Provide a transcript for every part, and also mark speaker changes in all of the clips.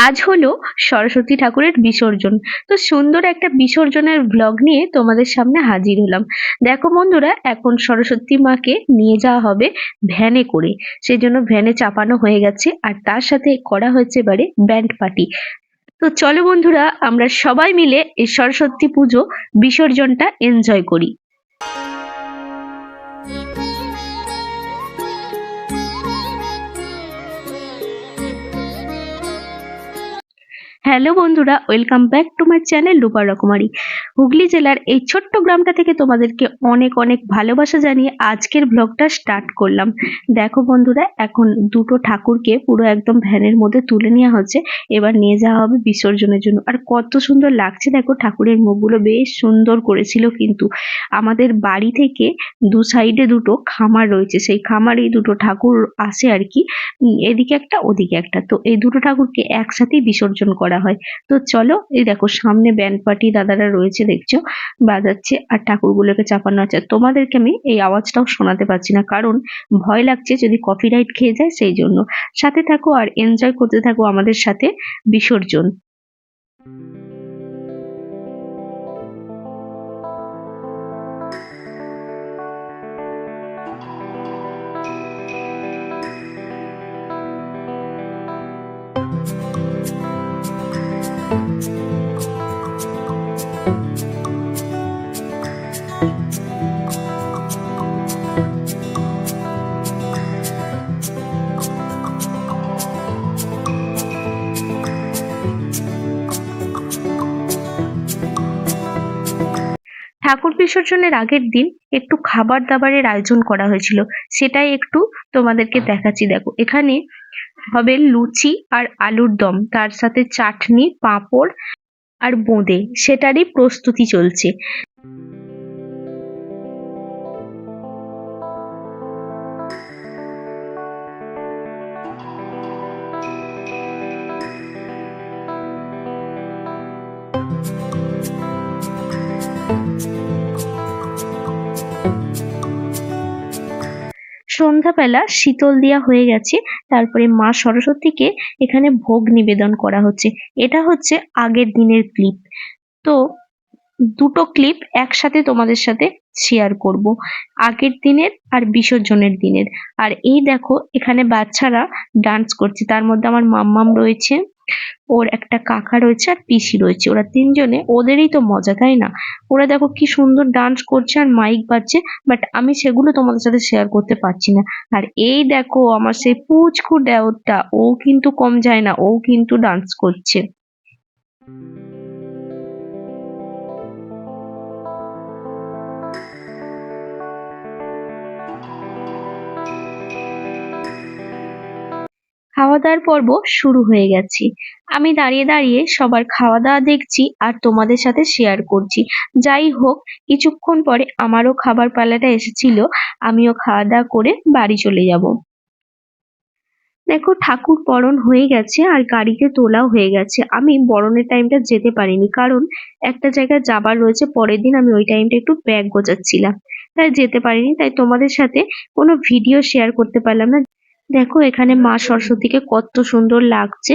Speaker 1: আজ হলো সরস্বতী ঠাকুরের বিসর্জন। তো সুন্দর একটা বিসর্জনের ব্লগ নিয়ে তোমাদের সামনে হাজির হলাম। দেখো বন্ধুরা, এখন সরস্বতী মাকে নিয়ে যাওয়া হবে ভ্যানে করে। সেজন্য ভ্যানে চাপানো হয়ে গেছে আর তার সাথে করা হয়েছে এবারে ব্যান্ড পার্টি। তো চলো বন্ধুরা, আমরা সবাই মিলে এই সরস্বতী পুজো বিসর্জনটা এনজয় করি। হ্যালো বন্ধুরা, welcome back to my channel Rupa Rokomari. Hooghly জেলার এই ছোট্ট গ্রামটা থেকে তোমাদেরকে অনেক অনেক ভালোবাসা জানিয়ে আজকের ব্লগটা স্টার্ট করলাম। দেখো বন্ধুরা, এখন দুটো ঠাকুরকে পুরো একদম ভ্যানের মধ্যে তুলে নেওয়া হচ্ছে। এবার নিয়ে যাওয়া হবে বিসর্জনের জন্য। আর কত সুন্দর লাগছে দেখো, ঠাকুরের মুখগুলো বেশ সুন্দর করেছিল। কিন্তু আমাদের বাড়ি থেকে দু সাইডে দুটো খামার রয়েছে, সেই খামারেই দুটো ঠাকুর আসে আর কি। এদিকে একটা ওদিকে একটা, তো এই দুটো ঠাকুরকে একসাথেই বিসর্জন করা হয়। তো চলো, এই দেখো সামনে ব্যান্ড পার্টি দাদারা রয়েছে, দেখছো বাজাচ্ছে আর ঠাকুরগুলোকে চাপানো আছে। তোমাদেরকে আমি এই আওয়াজটাও শোনাতে পারছি না, কারণ ভয় লাগছে যদি কপিরাইট খেয়ে যায়, সেই জন্য। সাথে থাকো আর এনজয় করতে থাকো আমাদের সাথে বিসর্জন। ঠাকুর বিসর্জনের আগের দিন একটু খাবার দাবারের আয়োজন করা হয়েছিল, সেটাই একটু তোমাদেরকে দেখাচ্ছি। দেখো, এখানে হবে লুচি আর আলুর দম, তার সাথে চাটনি, পাঁপড় আর বোঁদে, সেটারই প্রস্তুতি চলছে। সন্ধ্যাবেলা শীতল দেওয়া হয়ে গেছে, তারপরে মা সরস্বতীকে এখানে ভোগ নিবেদন করা হচ্ছে। এটা হচ্ছে আগের দিনের ক্লিপ। তো দুটো ক্লিপ একসাথে তোমাদের সাথে শেয়ার করব, আগের দিনের আর বিসর্জনের দিনের। আর এই দেখো, এখানে বাচ্চারা ডান্স করছে, তার মধ্যে আমার মাম্মাম রয়েছে, ওর একটা কাকা রয়েছে আর পিসি রয়েছে। ওরা তিনজনে, ওদেরই তো মজা, তাই না? ওরা দেখো কি সুন্দর ডান্স করছে আর মাইক বাজছে, বাট আমি সেগুলো তোমাদের সাথে শেয়ার করতে পারছি না। আর এই দেখো আমার সেই পুচকু দেওরটা, ও কিন্তু কম যায় না, ও কিন্তু ডান্স করছে। খাওয়া দাওয়ার পর্ব শুরু হয়ে গেছে। আমি দাঁড়িয়ে দাঁড়িয়ে সবার খাওয়া দাওয়া দেখছি আর তোমাদের সাথে শেয়ার করছি। যাই হোক, কিছুক্ষণ পরে আমারও খাবার পালাটা এসেছিল, আমিও খাওয়া দাওয়া করে বাড়ি চলে যাব। দেখো, ঠাকুর বরণ হয়ে গেছে আর গাড়িতে তোলাও হয়ে গেছে। আমি বরণের টাইমটা যেতে পারিনি, কারণ একটা জায়গায় যাবার রয়েছে পরের দিন। আমি ওই টাইমটা একটু ব্যাগ গোছাচ্ছিলাম, তাই যেতে পারিনি, তাই তোমাদের সাথে কোনো ভিডিও শেয়ার করতে পারলাম না। দেখো, এখানে মা সরস্বতীকে কত সুন্দর লাগছে।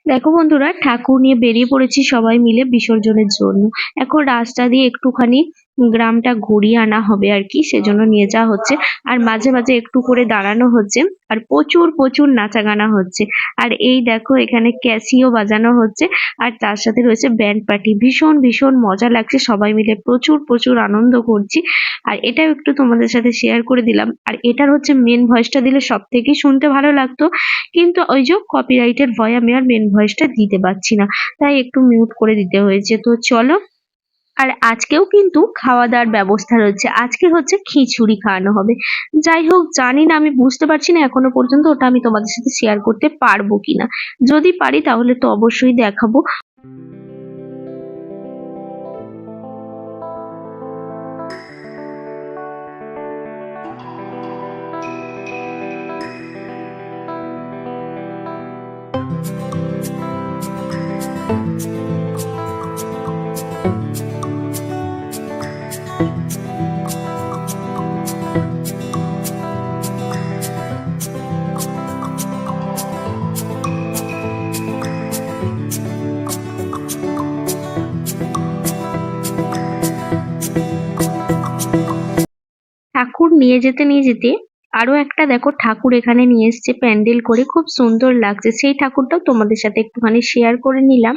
Speaker 1: দেখো বন্ধুরা, ঠাকুর নিয়ে বেরিয়ে পড়েছি সবাই মিলে বিসর্জনের জন্য। এখন রাস্তা দিয়ে একটুখানি গ্রামটা ঘুরিয়ে আনা হবে আর কি, সেজন্য নিয়ে যাওয়া হচ্ছে। আর মাঝে মাঝে একটু করে দাঁড়ানো হচ্ছে, আর প্রচুর প্রচুর নাচা গানা হচ্ছে। আর এই দেখো এখানে ক্যাসিও বাজানো হচ্ছে, আর তার সাথে রয়েছে ব্যান্ড পার্টি। ভীষণ ভীষণ মজা লাগছে, সবাই মিলে প্রচুর প্রচুর আনন্দ করছি। আর এটাও একটু তোমাদের সাথে শেয়ার করে দিলাম। আর এটার হচ্ছে মেন ভয়েসটা দিলে সব থেকে শুনতে ভালো লাগতো, কিন্তু ওই যে কপিরাইটের ভয়ে আমি আর মেন ভয়েসটা দিতে পারছি না, তাই একটু মিউট করে দিতে হয়েছে। তো চলো। আর আজকেও কিন্তু খাওয়া দাওয়ার ব্যবস্থা রয়েছে, আজকে হচ্ছে খিচুড়ি খাওয়ানো হবে। যাই হোক, জানি না, আমি বুঝতে পারছি না এখনো পর্যন্ত ওটা আমি তোমাদের সাথে শেয়ার করতে পারবো কিনা। যদি পারি তাহলে তো অবশ্যই দেখাবো। ঠাকুর নিয়ে যেতে নিয়ে যেতে আরো একটা দেখো ঠাকুর এখানে নিয়ে এসেছে প্যান্ডেল করে, খুব সুন্দর লাগছে। সেই ঠাকুরটাও তোমাদের সাথে একটুখানি শেয়ার করে নিলাম।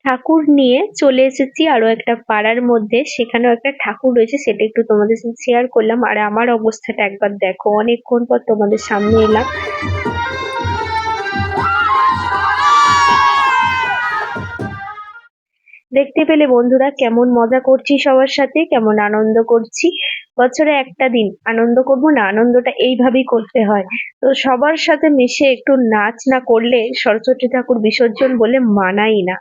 Speaker 1: ঠাকুর নিয়ে চলে এসেছি আরো একটা পাড়ার মধ্যে, সেখানেও একটা ঠাকুর রয়েছে, সেটা একটু তোমাদের সাথে শেয়ার করলাম। আর আমার অবস্থাটা একবার দেখো, অনেকক্ষণ পর তোমাদের সামনে এলাম। দেখতে পেলে বন্ধুরা কেমন মজা করছি সবার সাথে, কেমন আনন্দ করছি। বছরে একটা দিন আনন্দ করব না, আনন্দটা এইভাবেই করতে হয়। তো সবার সাথে মিশে একটু নাচ না করলে সরস্বতী ঠাকুর বিসর্জন বলে মানাই না।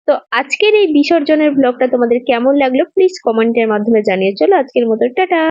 Speaker 1: তো আজকের এই বিসর্জনের ব্লগটা তোমাদের কেমন লাগলো প্লিজ কমেন্টের মাধ্যমে জানিয়ে। চলো আজকের মতো টাটা।